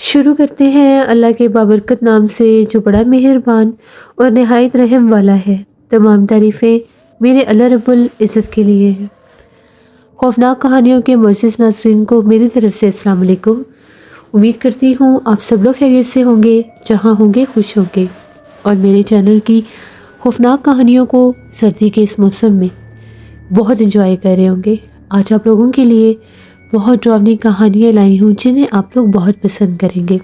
شروع کرتے ہیں اللہ کے بابرکت نام سے جو بڑا مہربان اور نہایت رحم والا ہے۔ تمام تعریفیں میرے اللہ رب العزت کے لیے ہیں۔ خوفناک کہانیوں کے معزز ناظرین کو میری طرف سے السلام علیکم۔ امید کرتی ہوں آپ سب لوگ خیریت سے ہوں گے، جہاں ہوں گے خوش ہوں گے، اور میرے چینل کی خوفناک کہانیوں کو سردی کے اس موسم میں بہت انجوائے کر رہے ہوں گے۔ آج آپ لوگوں کے لیے بہت ڈراؤنی کہانیاں لائی ہوں جنہیں آپ لوگ بہت پسند کریں گے۔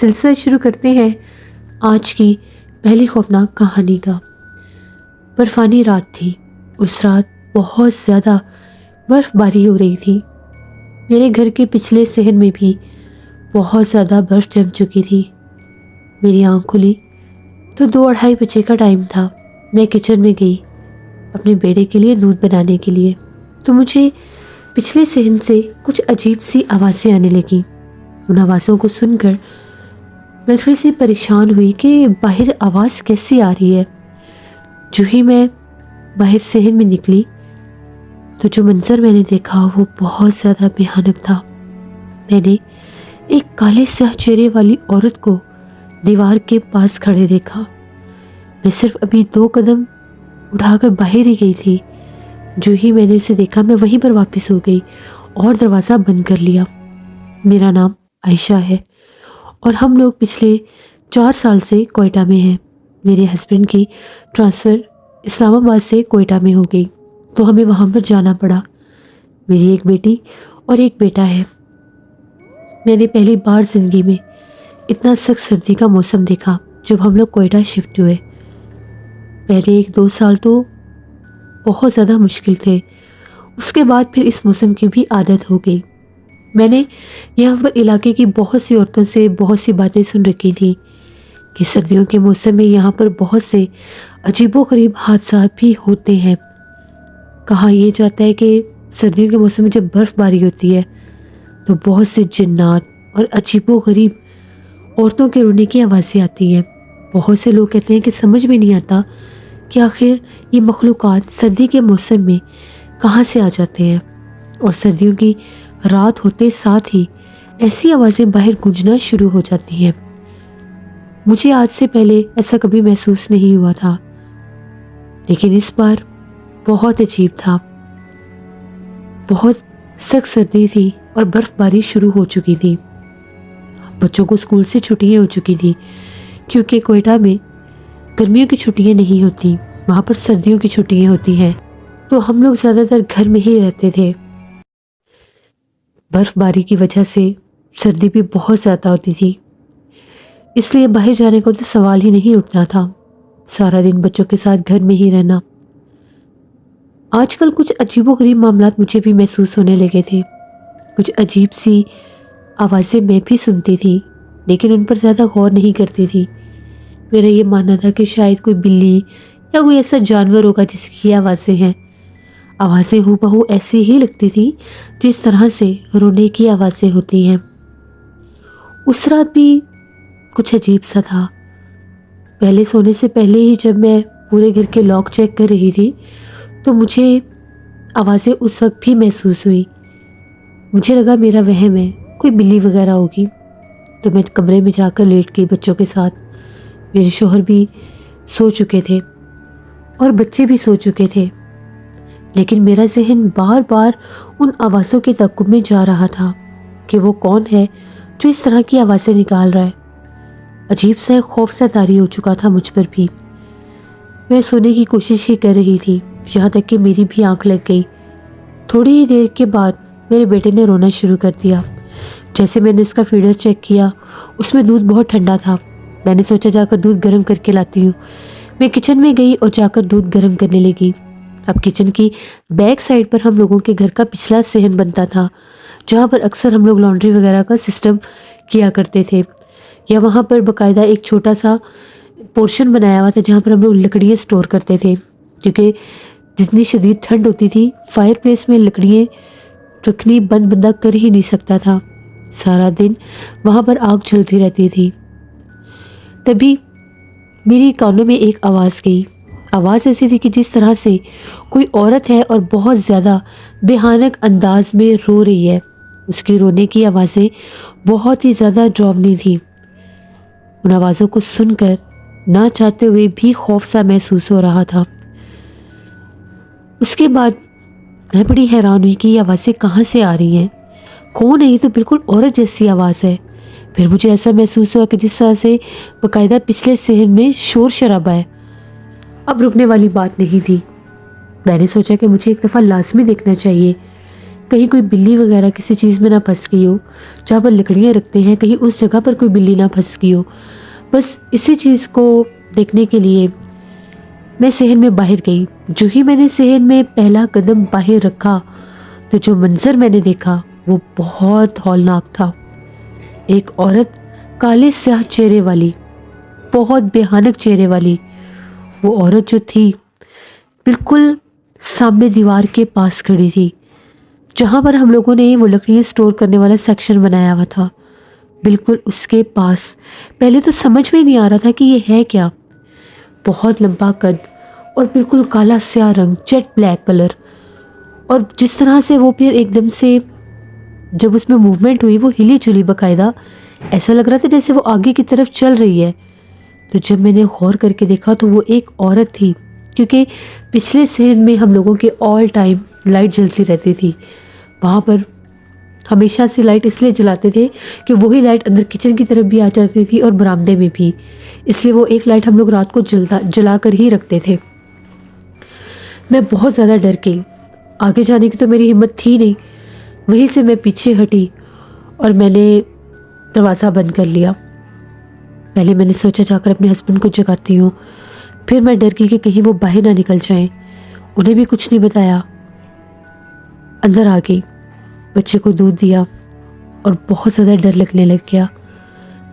سلسلہ شروع کرتے ہیں آج کی پہلی خوفناک کہانی کا۔ برفانی رات تھی۔ اس رات بہت زیادہ برف باری ہو رہی تھی۔ میرے گھر کے پچھلے صحن میں بھی بہت زیادہ برف جم چکی تھی۔ میری آنکھ کھلی تو 2-2:30 بجے کا ٹائم تھا۔ میں کچن میں گئی اپنے بیٹے کے لیے دودھ بنانے کے لیے، تو مجھے پچھلے صحن سے کچھ عجیب سی آوازیں آنے لگیں۔ ان آوازوں کو سن کر میں تھوڑی سی پریشان ہوئی کہ باہر آواز کیسی آ رہی ہے۔ جو ہی میں باہر صحن میں نکلی تو جو منظر میں نے دیکھا وہ بہت زیادہ بھیانک تھا۔ میں نے ایک کالے سیاہ چہرے والی عورت کو دیوار کے پاس کھڑے دیکھا۔ میں صرف ابھی 2 قدم اٹھا کر باہر ہی گئی تھی، جو ہی میں نے اسے دیکھا میں وہیں پر واپس ہو گئی اور دروازہ بند کر لیا۔ میرا نام عائشہ ہے اور ہم لوگ پچھلے 4 سال سے کوئٹہ میں ہیں۔ میرے ہسبینڈ کی ٹرانسفر اسلام آباد سے کوئٹہ میں ہو گئی تو ہمیں وہاں پر جانا پڑا۔ میری ایک بیٹی اور ایک بیٹا ہے۔ میں نے پہلی بار زندگی میں اتنا سخت سردی کا موسم دیکھا جب ہم لوگ کوئٹہ شفٹ ہوئے۔ پہلے 1-2 سال تو بہت زیادہ مشکل تھے، اس کے بعد پھر اس موسم کی بھی عادت ہو گئی۔ میں نے یہاں پر علاقے کی بہت سی عورتوں سے بہت سی باتیں سن رکھی تھی کہ سردیوں کے موسم میں یہاں پر بہت سے عجیب و غریب حادثات بھی ہوتے ہیں۔ کہا یہ جاتا ہے کہ سردیوں کے موسم میں جب برف باری ہوتی ہے تو بہت سے جنات اور عجیب و غریب عورتوں کے رونے کی آوازیں آتی ہیں۔ بہت سے لوگ کہتے ہیں کہ سمجھ میں نہیں آتا کہ آخر یہ مخلوقات سردی کے موسم میں کہاں سے آ جاتے ہیں، اور سردیوں کی رات ہوتے ساتھ ہی ایسی آوازیں باہر گونجنا شروع ہو جاتی ہیں۔ مجھے آج سے پہلے ایسا کبھی محسوس نہیں ہوا تھا، لیکن اس بار بہت عجیب تھا۔ بہت سخت سردی تھی اور برف باری شروع ہو چکی تھی۔ بچوں کو اسکول سے چھٹیاں ہو چکی تھی، کیونکہ کوئٹہ میں گرمیوں کی چھٹیاں نہیں ہوتی، وہاں پر سردیوں کی چھٹیاں ہوتی ہیں، تو ہم لوگ زیادہ تر گھر میں ہی رہتے تھے۔ برف باری کی وجہ سے سردی بھی بہت زیادہ ہوتی تھی، اس لیے باہر جانے کا تو سوال ہی نہیں اٹھتا تھا۔ سارا دن بچوں کے ساتھ گھر میں ہی رہنا۔ آج کل کچھ عجیب و غریب معاملات مجھے بھی محسوس ہونے لگے تھے۔ کچھ عجیب سی آوازیں میں بھی سنتی تھی، لیکن ان پر زیادہ غور نہیں کرتی تھی۔ میرا یہ ماننا تھا کہ شاید کوئی بلی یا کوئی ایسا جانور ہوگا جس کی آوازیں ہیں۔ آوازیں ہو بہو ایسی ہی لگتی تھی جس طرح سے رونے کی آوازیں ہوتی ہیں۔ اس رات بھی کچھ عجیب سا تھا۔ پہلے سونے سے پہلے ہی جب میں پورے گھر کے لاک چیک کر رہی تھی تو مجھے آوازیں اس وقت بھی محسوس ہوئی۔ مجھے لگا میرا وہم ہے، کوئی بلی وغیرہ ہوگی، تو میں کمرے میں جا کر لیٹ گئی بچوں کے ساتھ۔ میرے شوہر بھی سو چکے تھے اور بچے بھی سو چکے تھے، لیکن میرا ذہن بار بار ان آوازوں کے تعاقب میں جا رہا تھا کہ وہ کون ہے جو اس طرح کی آوازیں نکال رہا ہے۔ عجیب سا خوف سا طاری ہو چکا تھا مجھ پر بھی۔ میں سونے کی کوشش ہی کر رہی تھی، یہاں تک کہ میری بھی آنکھ لگ گئی۔ تھوڑی ہی دیر کے بعد میرے بیٹے نے رونا شروع کر دیا۔ جیسے میں نے اس کا فیڈر چیک کیا، اس میں دودھ بہت ٹھنڈا تھا۔ میں نے سوچا جا کر دودھ گرم کر کے لاتی ہوں۔ میں کچن میں گئی اور جا کر دودھ گرم کرنے لگی۔ اب کچن کی بیک سائڈ پر ہم لوگوں کے گھر کا پچھلا صحن بنتا تھا، جہاں پر اکثر ہم لوگ لانڈری وغیرہ کا سسٹم کیا کرتے تھے، یا وہاں پر باقاعدہ ایک چھوٹا سا پورشن بنایا ہوا تھا جہاں پر ہم لوگ لکڑیاں سٹور کرتے تھے، کیونکہ جتنی شدید ٹھنڈ ہوتی تھی فائر پلیس میں لکڑیاں رکھنی بند بندہ کر ہی نہیں سکتا تھا، سارا دن وہاں پر آگ جلتی رہتی تھی۔ تبھی میری کانوں میں ایک آواز گئی۔ آواز ایسی تھی کہ جس طرح سے کوئی عورت ہے اور بہت زیادہ بھیانک انداز میں رو رہی ہے۔ اس کی رونے کی آوازیں بہت ہی زیادہ ڈراؤنی تھیں۔ ان آوازوں کو سن کر نہ چاہتے ہوئے بھی خوف سا محسوس ہو رہا تھا۔ اس کے بعد میں بڑی حیران ہوئی کہ یہ آوازیں کہاں سے آ رہی ہیں، کون ہے؟ یہ تو بالکل عورت جیسی آواز ہے۔ پھر مجھے ایسا محسوس ہوا کہ جس طرح سے باقاعدہ پچھلے صحن میں شور شرابہ ہے۔ اب رکنے والی بات نہیں تھی۔ میں نے سوچا کہ مجھے ایک دفعہ لازمی دیکھنا چاہیے، کہیں کوئی بلی وغیرہ کسی چیز میں نہ پھنس گئی ہو، جہاں پر لکڑیاں رکھتے ہیں کہیں اس جگہ پر کوئی بلی نہ پھنس گئی ہو۔ بس اسی چیز کو دیکھنے کے لیے میں صحن میں باہر گئی۔ جو ہی میں نے صحن میں پہلا قدم باہر رکھا تو جو منظر میں نے دیکھا وہ بہت ہولناک تھا۔ ایک عورت کالے سیاہ چہرے والی، بہت بھیانک چہرے والی، وہ عورت جو تھی بالکل سامنے دیوار کے پاس کھڑی تھی، جہاں پر ہم لوگوں نے وہ لکڑیاں سٹور کرنے والا سیکشن بنایا ہوا تھا، بالکل اس کے پاس۔ پہلے تو سمجھ میں نہیں آ رہا تھا کہ یہ ہے کیا۔ بہت لمبا قد اور بالکل کالا سیاہ رنگ، جیٹ بلیک کلر، اور جس طرح سے وہ پھر ایک دم سے جب اس میں موومنٹ ہوئی وہ ہلی جلی باقاعدہ، ایسا لگ رہا تھا جیسے وہ آگے کی طرف چل رہی ہے۔ تو جب میں نے غور کر کے دیکھا تو وہ ایک عورت تھی، کیونکہ پچھلے صحن میں ہم لوگوں کے آل ٹائم لائٹ جلتی رہتی تھی، وہاں پر ہمیشہ سے لائٹ اس لیے جلاتے تھے کہ وہی لائٹ اندر کچن کی طرف بھی آ جاتی تھی اور برآمدے میں بھی، اس لیے وہ ایک لائٹ ہم لوگ رات کو جلا کر ہی رکھتے تھے۔ میں بہت زیادہ ڈر گئی، آگے جانے کی تو میری ہمت تھی نہیں، وہیں سے میں پیچھے ہٹی اور میں نے دروازہ بند کر لیا۔ پہلے میں نے سوچا جا کر اپنے ہسبینڈ کو جگاتی ہوں، پھر میں ڈر گئی کہ کہیں وہ باہر نہ نکل جائیں، انہیں بھی کچھ نہیں بتایا۔ اندر آ گئی، بچے کو دودھ دیا اور بہت زیادہ ڈر لگنے لگ گیا۔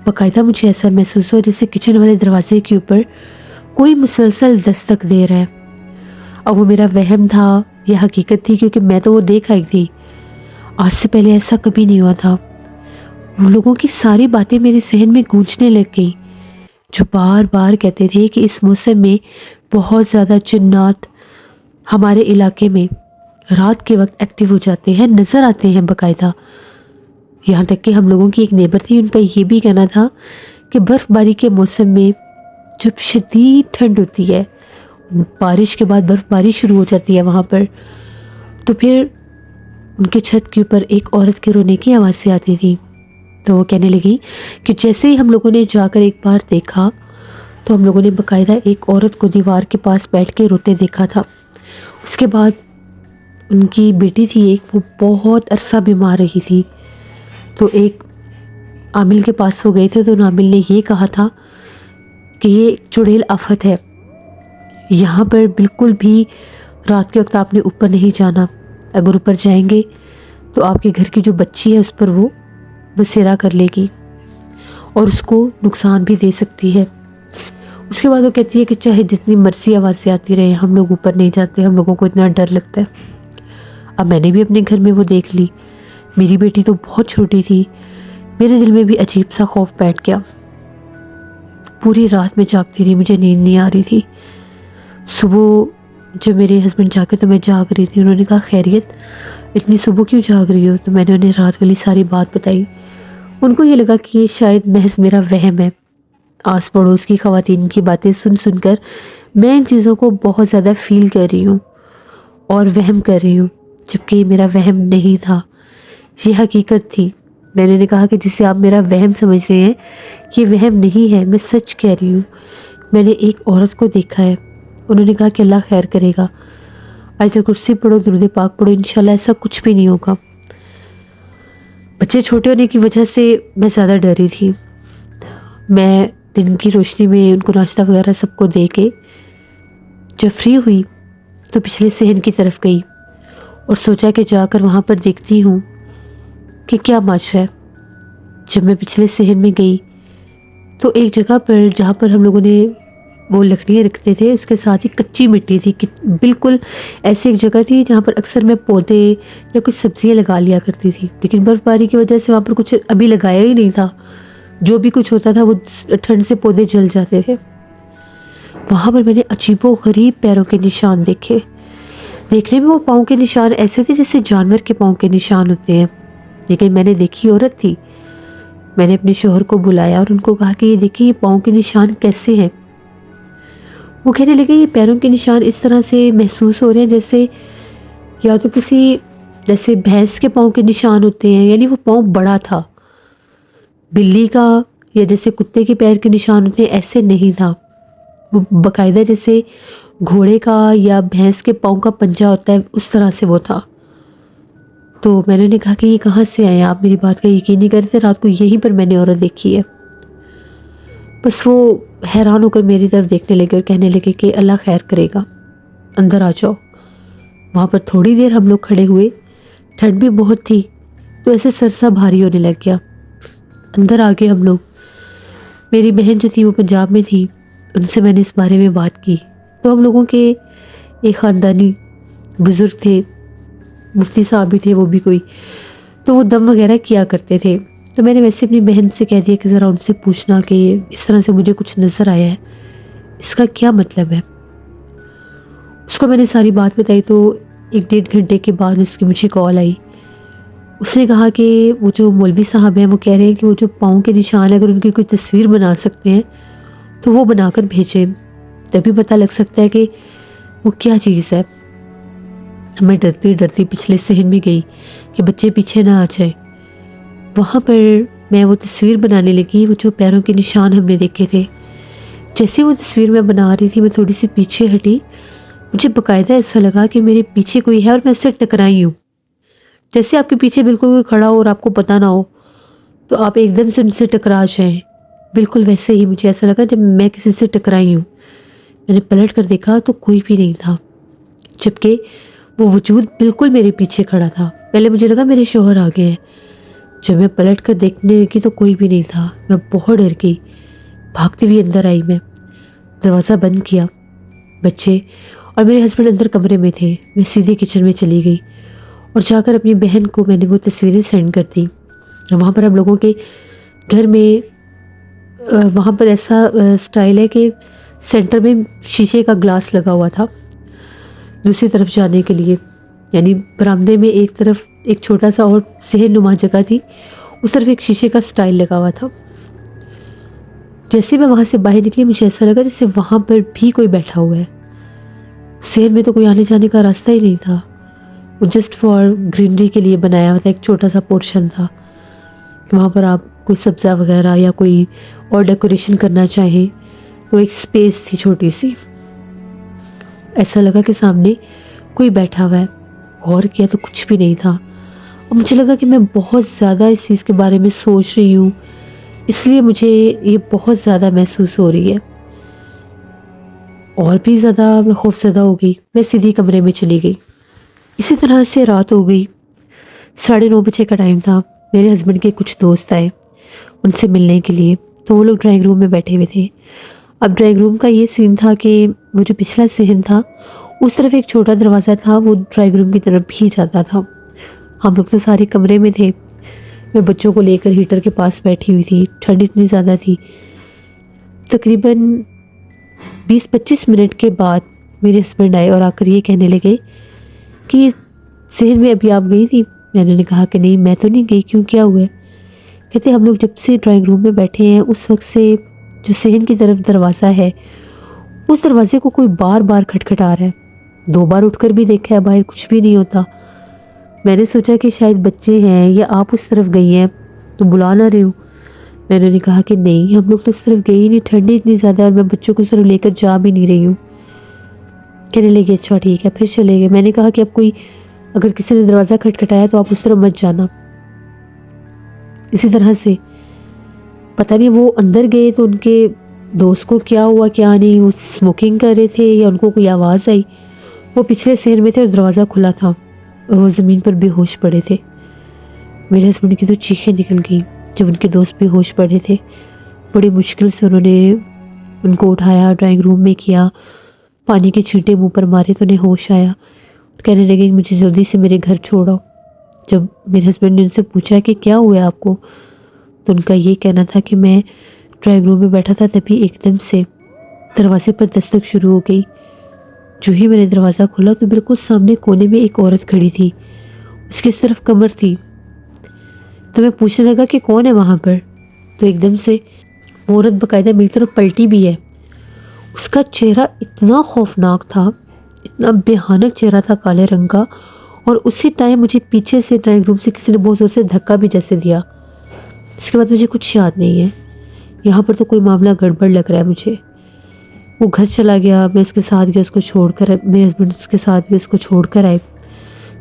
باقاعدہ مجھے ایسا محسوس ہوا جیسے کچن والے دروازے کے اوپر کوئی مسلسل دستک دے رہا ہے۔ اب وہ میرا وہم تھا یا حقیقت تھی، کیونکہ میں تو وہ دیکھ آئی تھی، آج سے پہلے ایسا کبھی نہیں ہوا تھا۔ وہ لوگوں کی ساری باتیں میرے ذہن میں گونجنے لگ گئی، جو بار بار کہتے تھے کہ اس موسم میں بہت زیادہ جنات ہمارے علاقے میں رات کے وقت ایکٹیو ہو جاتے ہیں، نظر آتے ہیں باقاعدہ۔ یہاں تک کہ ہم لوگوں کی ایک نیبر تھی، ان کا یہ بھی کہنا تھا کہ برف باری کے موسم میں جب شدید ٹھنڈ ہوتی ہے، بارش کے بعد برف باری شروع ہو جاتی ہے وہاں پر، تو پھر ان کے چھت کے اوپر ایک عورت کے رونے کی آوازیں آتی تھی۔ تو وہ کہنے لگی کہ جیسے ہی ہم لوگوں نے جا کر ایک بار دیکھا تو ہم لوگوں نے باقاعدہ ایک عورت کو دیوار کے پاس بیٹھ کے روتے دیکھا تھا۔ اس کے بعد ان کی بیٹی تھی ایک، وہ بہت عرصہ بیمار رہی تھی، تو ایک عامل کے پاس وہ گئے تھے، تو عامل نے یہ کہا تھا کہ یہ چڑیل آفت ہے، یہاں پر بالکل بھی رات کے وقت آپ نے اوپر نہیں جانا، اگر اوپر جائیں گے تو آپ کے گھر کی جو بچی ہے اس پر وہ بسیرا کر لے گی اور اس کو نقصان بھی دے سکتی ہے۔ اس کے بعد وہ کہتی ہے کہ چاہے جتنی مرضی آوازیں آتی رہیں، ہم لوگ اوپر نہیں جاتے، ہم لوگوں کو اتنا ڈر لگتا ہے۔ اب میں نے بھی اپنے گھر میں وہ دیکھ لی، میری بیٹی تو بہت چھوٹی تھی، میرے دل میں بھی عجیب سا خوف بیٹھ گیا۔ پوری رات میں جاگتی رہی، مجھے نیند نہیں آ رہی تھی۔ صبح جب میرے ہسبینڈ جاگے تو میں جاگ رہی تھی، انہوں نے کہا خیریت اتنی صبح کیوں جاگ رہی ہو؟ تو میں نے انہیں رات والی ساری بات بتائی۔ ان کو یہ لگا کہ یہ شاید محض میرا وہم ہے۔ آس پڑوس کی خواتین کی باتیں سن سن کر میں ان چیزوں کو بہت زیادہ فیل کر رہی ہوں اور وہم کر رہی ہوں، جبکہ یہ میرا وہم نہیں تھا، یہ حقیقت تھی۔ میں نے کہا کہ جسے آپ میرا وہم سمجھ رہے ہیں یہ وہم نہیں ہے، میں سچ کہہ رہی ہوں، میں نے ایک عورت کو دیکھا ہے۔ انہوں نے کہا کہ اللہ خیر کرے گا، آیت الکرسی پڑھو، درود پاک پڑھو، انشاءاللہ ایسا کچھ بھی نہیں ہوگا۔ بچے چھوٹے ہونے کی وجہ سے میں زیادہ ڈری تھی۔ میں دن کی روشنی میں ان کو ناشتہ وغیرہ سب کو دے کے جب فری ہوئی تو پچھلے صحن کی طرف گئی اور سوچا کہ جا کر وہاں پر دیکھتی ہوں کہ کیا معاشرہ ہے۔ جب میں پچھلے صحن میں گئی تو ایک جگہ پر جہاں پر ہم لوگوں نے وہ لکڑیاں رکھتے تھے اس کے ساتھ ہی کچی مٹی تھی، بالکل ایسی ایک جگہ تھی جہاں پر اکثر میں پودے یا کچھ سبزیاں لگا لیا کرتی تھی، لیکن برف باری کی وجہ سے وہاں پر کچھ ابھی لگایا ہی نہیں تھا، جو بھی کچھ ہوتا تھا وہ ٹھنڈ سے پودے جل جاتے تھے۔ وہاں پر میں نے عجیب و غریب پیروں کے نشان دیکھے، دیکھنے میں وہ پاؤں کے نشان ایسے تھے جیسے جانور کے پاؤں کے نشان ہوتے ہیں، لیکن میں نے دیکھی عورت تھی۔ میں نے اپنے شوہر کو بلایا اور ان کو کہا کہ یہ دیکھیں یہ پاؤں کے نشان کیسے ہیں۔ وہ کہنے لگے یہ پیروں کے نشان اس طرح سے محسوس ہو رہے ہیں جیسے یا تو کسی جیسے بھینس کے پاؤں کے نشان ہوتے ہیں، یعنی وہ پاؤں بڑا تھا، بلی کا یا جیسے کتے کے پیر کے نشان ہوتے ہیں ایسے نہیں تھا، وہ باقاعدہ جیسے گھوڑے کا یا بھینس کے پاؤں کا پنجہ ہوتا ہے اس طرح سے وہ تھا۔ تو میں نے کہا کہ یہ کہاں سے آئے، آپ میری بات کا یقین نہیں کرتے، رات کو یہیں پر میں نے عورت دیکھی ہے۔ بس وہ حیران ہو کر میری طرف دیکھنے لگے اور کہنے لگے کہ اللہ خیر کرے گا، اندر آ جاؤ۔ وہاں پر تھوڑی دیر ہم لوگ کھڑے ہوئے، ٹھنڈ بھی بہت تھی تو ایسے سرسا بھاری ہونے لگ گیا۔ اندر آ گئے ہم لوگ۔ میری بہن جو تھی وہ پنجاب میں تھی، ان سے میں نے اس بارے میں بات کی تو ہم لوگوں کے ایک خاندانی بزرگ تھے، مفتی صاحب بھی تھے وہ بھی کوئی، تو وہ دم وغیرہ کیا کرتے تھے۔ تو میں نے ویسے اپنی بہن سے کہہ دیا کہ ذرا ان سے پوچھنا کہ اس طرح سے مجھے کچھ نظر آیا ہے، اس کا کیا مطلب ہے۔ اس کو میں نے ساری بات بتائی تو 1-1.5 گھنٹے کے بعد اس کی مجھے کال آئی۔ اس نے کہا کہ وہ جو مولوی صاحب ہیں وہ کہہ رہے ہیں کہ وہ جو پاؤں کے نشان ہے اگر ان کی کوئی تصویر بنا سکتے ہیں تو وہ بنا کر بھیجیں، تبھی پتہ لگ سکتا ہے کہ وہ کیا چیز ہے۔ میں ڈرتی ڈرتی پچھلے صحن میں گئی کہ بچے پیچھے نہ آ جائیں۔ وہاں پر میں وہ تصویر بنانے لگی، وہ جو پیروں کے نشان ہم نے دیکھے تھے۔ جیسے وہ تصویر میں بنا رہی تھی میں تھوڑی سی پیچھے ہٹی، مجھے باقاعدہ ایسا لگا کہ میرے پیچھے کوئی ہے اور میں اس سے ٹکرائی ہوں۔ جیسے آپ کے پیچھے بالکل کوئی کھڑا ہو اور آپ کو پتہ نہ ہو تو آپ ایک دم سے ان سے ٹکرا جائیں، بالکل ویسے ہی مجھے ایسا لگا جب میں کسی سے ٹکرائی ہوں۔ میں نے پلٹ کر دیکھا تو کوئی بھی نہیں تھا، جبکہ وہ وجود بالکل میرے پیچھے کھڑا تھا۔ پہلے مجھے لگا میرے شوہر آ گئے ہیں، جب میں پلٹ کر دیکھنے لگی تو کوئی بھی نہیں تھا۔ میں بہت ڈر گئی، بھاگتی ہوئی اندر آئی، میں دروازہ بند کیا۔ بچے اور میرے ہسبینڈ اندر کمرے میں تھے، میں سیدھے کچن میں چلی گئی اور جا کر اپنی بہن کو میں نے وہ تصویریں سینڈ کر دی۔ وہاں پر ہم لوگوں کے گھر میں وہاں پر ایسا سٹائل ہے کہ سینٹر میں شیشے کا گلاس لگا ہوا تھا دوسری طرف جانے کے لیے، یعنی برآمدے میں ایک طرف ایک چھوٹا سا اور صحن نما جگہ تھی، اس طرف ایک شیشے کا سٹائل لگا ہوا تھا۔ جیسے میں وہاں سے باہر نکلی مجھے ایسا لگا جیسے وہاں پر بھی کوئی بیٹھا ہوا ہے۔ صحن میں تو کوئی آنے جانے کا راستہ ہی نہیں تھا، وہ جسٹ فار گرینری کے لیے بنایا ہوا تھا، ایک چھوٹا سا پورشن تھا کہ وہاں پر آپ کوئی سبزہ وغیرہ یا کوئی اور ڈیکوریشن کرنا چاہیں تو ایک سپیس تھی چھوٹی سی۔ ایسا لگا کہ سامنے کوئی بیٹھا ہوا ہے، غور کیا تو کچھ بھی نہیں تھا، اور مجھے لگا کہ میں بہت زیادہ اس چیز کے بارے میں سوچ رہی ہوں، اس لیے مجھے یہ بہت زیادہ محسوس ہو رہی ہے، اور بھی زیادہ میں خوف زدہ ہو گئی۔ میں سیدھی کمرے میں چلی گئی۔ اسی طرح سے رات ہو گئی، 9:30 بجے کا ٹائم تھا۔ میرے ہسبینڈ کے کچھ دوست آئے ان سے ملنے کے لیے، تو وہ لوگ ڈرائنگ روم میں بیٹھے ہوئے تھے۔ اب ڈرائنگ روم کا یہ سین تھا کہ وہ جو پچھلا صحن تھا اس طرف ایک چھوٹا دروازہ تھا، وہ ڈرائنگ روم کی طرف بھی جاتا تھا۔ ہم لوگ تو سارے کمرے میں تھے، میں بچوں کو لے کر ہیٹر کے پاس بیٹھی ہوئی تھی، ٹھنڈ اتنی زیادہ تھی۔ تقریباً 20-25 منٹ کے بعد میرے ہسبینڈ آئے اور آ کر یہ کہنے لگے کہ صحن میں ابھی آپ گئی تھی؟ میں نے کہا کہ نہیں میں تو نہیں گئی، کیوں کیا ہوا ہے؟ کہتے ہم لوگ جب سے ڈرائنگ روم میں بیٹھے ہیں اس وقت سے جو صحن کی طرف دروازہ ہے اس دروازے کو کوئی بار بار کھٹکھٹا رہا ہے، 2 بار اٹھ کر بھی دیکھا ہے، باہر کچھ بھی نہیں ہوتا۔ میں نے سوچا کہ شاید بچے ہیں یا آپ اس طرف گئی ہیں تو بلا نہ رہے ہوں۔ میں نے کہا کہ نہیں ہم لوگ تو اس طرف گئی ہی نہیں، ٹھنڈی اتنی زیادہ ہے اور میں بچوں کو صرف لے کر جا بھی نہیں رہی ہوں۔ کہنے لگے اچھا ٹھیک ہے، پھر چلے گئے۔ میں نے کہا کہ اب کوئی اگر کسی نے دروازہ کھٹکھٹایا تو آپ اس طرف مت جانا۔ اسی طرح سے پتہ نہیں وہ اندر گئے تو ان کے دوست کو کیا ہوا کیا نہیں، وہ اسموکنگ کر رہے تھے یا ان کو کوئی آواز آئی، وہ پچھلے صحن میں تھے اور دروازہ کھلا تھا اور وہ زمین پر بے ہوش پڑے تھے۔ میرے ہسبینڈ کی تو چیخیں نکل گئیں جب ان کے دوست بے ہوش پڑے تھے۔ بڑی مشکل سے انہوں نے ان کو اٹھایا، ڈرائنگ روم میں کیا، پانی کے چھینٹے منہ پر مارے تو انہیں ہوش آیا، کہنے لگے کہ مجھے جلدی سے میرے گھر چھوڑو۔ جب میرے ہسبینڈ نے ان سے پوچھا کہ کیا ہوا ہے آپ کو تو ان کا یہ کہنا تھا کہ میں ڈرائنگ روم میں بیٹھا تھا تبھی ایک دم سے دروازے پر دستک شروع ہو گئی۔ جو ہی میں نے دروازہ کھولا تو بالکل سامنے کونے میں ایک عورت کھڑی تھی، اس کی صرف کمر تھی۔ تو میں پوچھنے لگا کہ کون ہے وہاں پر، تو ایک دم سے وہ عورت باقاعدہ میری طرف پلٹی بھی ہے. اس کا چہرہ اتنا خوفناک تھا، اتنا بھیانک چہرہ تھا کالے رنگ کا، اور اسی ٹائم مجھے پیچھے سے ڈرائنگ روم سے کسی نے بہت زور سے دھکا بھی جیسے دیا. اس کے بعد مجھے کچھ یاد نہیں ہے. یہاں پر تو کوئی معاملہ گڑبڑ لگ رہا ہے مجھے. وہ گھر چلا گیا، میں اس کے ساتھ گیا، اس کو چھوڑ کر، میرے ہسبینڈ اس کے ساتھ گئے، اس کو چھوڑ کر آئے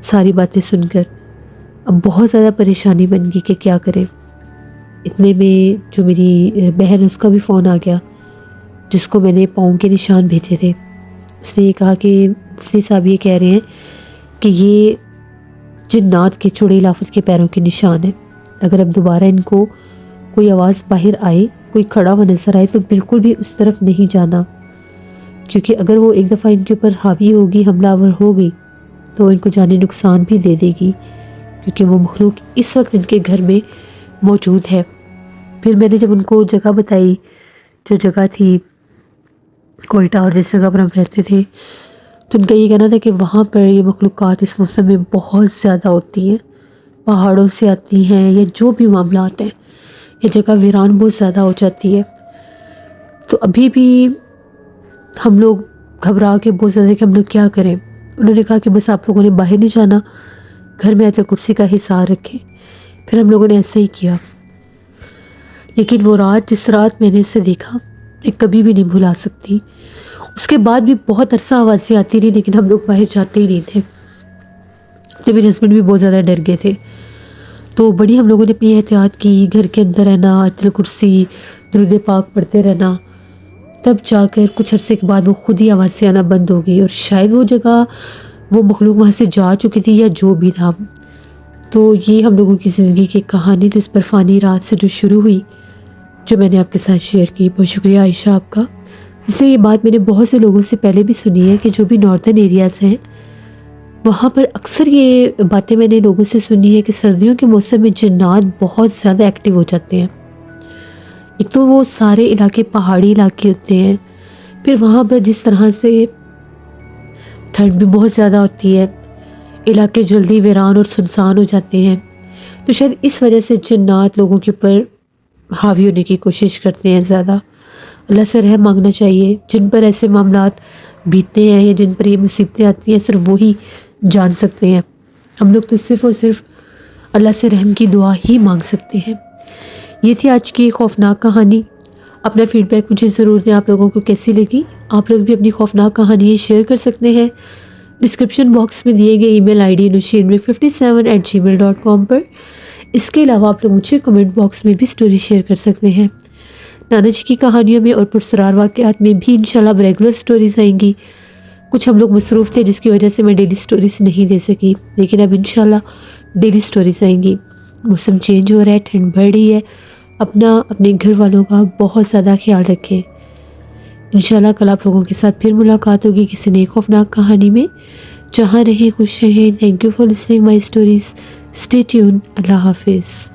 ساری باتیں سن کر. اب بہت زیادہ پریشانی بن گئی کہ کیا کریں. اتنے میں جو میری بہن ہے اس کا بھی فون آ گیا، جس کو میں نے پاؤں کے نشان بھیجے تھے. اس نے یہ کہا کہ مفتی صاحب یہ کہہ رہے ہیں کہ یہ جنات کے چڑیل آفت کے پیروں کے نشان ہیں. اگر اب دوبارہ ان کو کوئی آواز باہر آئے، کوئی کھڑا ہوا نظر آئے، تو بالکل بھی اس طرف نہیں جانا، کیونکہ اگر وہ ایک دفعہ ان کے اوپر حاوی ہوگی، حملہ آور ہوگی، تو ان کو جانی نقصان بھی دے دے گی، کیونکہ وہ مخلوق اس وقت ان کے گھر میں موجود ہے. پھر میں نے جب ان کو جگہ بتائی، جو جگہ تھی کوئٹہ اور جس جگہ پر ہم رہتے تھے، تو ان کا یہ کہنا تھا کہ وہاں پر یہ مخلوقات اس موسم میں بہت زیادہ ہوتی ہیں، پہاڑوں سے آتی ہیں، یا جو بھی معاملات ہیں، یہ جگہ ویران بہت زیادہ ہو جاتی ہے. تو ابھی بھی ہم لوگ گھبرا کے بہت زیادہ کہ ہم لوگ کیا کریں. انہوں نے کہا کہ بس آپ لوگوں نے باہر نہیں جانا، گھر میں آتے کرسی کا حصار رکھیں. پھر ہم لوگوں نے ایسا ہی کیا. لیکن وہ رات، جس رات میں نے اسے دیکھا، میں کبھی بھی نہیں بھلا سکتی. اس کے بعد بھی بہت عرصہ آوازیں آتی رہی، لیکن ہم لوگ باہر جاتے ہی نہیں تھے. تو میرے ہسبینڈ بھی بہت زیادہ ڈر گئے تھے. تو بڑی ہم لوگوں نے اپنی احتیاط کی، گھر کے اندر رہنا، آیت الکرسی، درود پاک پڑھتے رہنا. تب جا کر کچھ عرصے کے بعد وہ خود ہی آوازیں آنا بند ہو گئی، اور شاید وہ جگہ، وہ مخلوق وہاں سے جا چکی تھی یا جو بھی تھا. تو یہ ہم لوگوں کی زندگی کی کہانی تو اس پر فانی رات سے جو شروع ہوئی، جو میں نے آپ کے ساتھ شیئر کی. بہت شکریہ عائشہ آپ کا. اس سے یہ بات میں نے بہت سے لوگوں سے پہلے بھی سنی ہے کہ جو بھی ناردرن ایریاز ہیں، وہاں پر اکثر یہ باتیں میں نے لوگوں سے سنی ہے کہ سردیوں کے موسم میں جنات بہت زیادہ ایکٹیو ہو جاتے ہیں. ایک تو وہ سارے علاقے پہاڑی علاقے ہوتے ہیں، پھر وہاں پر جس طرح سے ٹھنڈ بھی بہت زیادہ ہوتی ہے، علاقے جلدی ویران اور سنسان ہو جاتے ہیں. تو شاید اس وجہ سے جنات لوگوں کے اوپر حاوی ہونے کی کوشش کرتے ہیں زیادہ. اللہ سے رحم مانگنا چاہیے. جن پر ایسے معاملات بیتتے ہیں یا جن پر یہ مصیبتیں آتی ہیں، صرف وہی جان سکتے ہیں. ہم لوگ تو صرف اور صرف اللہ سے رحم کی دعا ہی مانگ سکتے ہیں. یہ تھی آج کی خوفناک کہانی. اپنا فیڈ بیک مجھے ضرور دیں، آپ لوگوں کو کیسی لگی. آپ لوگ بھی اپنی خوفناک کہانی شیئر کر سکتے ہیں ڈسکرپشن باکس میں دیے گئے ای میل آئی ڈی nushinmik57@gmail.com پر. اس کے علاوہ آپ لوگ مجھے کمنٹ باکس میں بھی سٹوری شیئر کر سکتے ہیں. نانا جی کی کہانیوں میں اور پرسرار واقعات میں بھی انشاءاللہ اب ریگولر سٹوریز آئیں گی. کچھ ہم لوگ مصروف تھے جس کی وجہ سے میں ڈیلی سٹوریز نہیں دے سکی، لیکن اب انشاءاللہ ڈیلی سٹوریز آئیں گی. موسم چینج ہو رہا ہے، ٹھنڈ بڑھ رہی ہے. اپنے گھر والوں کا بہت زیادہ خیال رکھیں. انشاءاللہ کل آپ لوگوں کے ساتھ پھر ملاقات ہوگی کسی نئی خوفناک کہانی میں. جہاں رہیں خوش رہیں. Thank you for listening my stories. Stay tune. اللہ حافظ.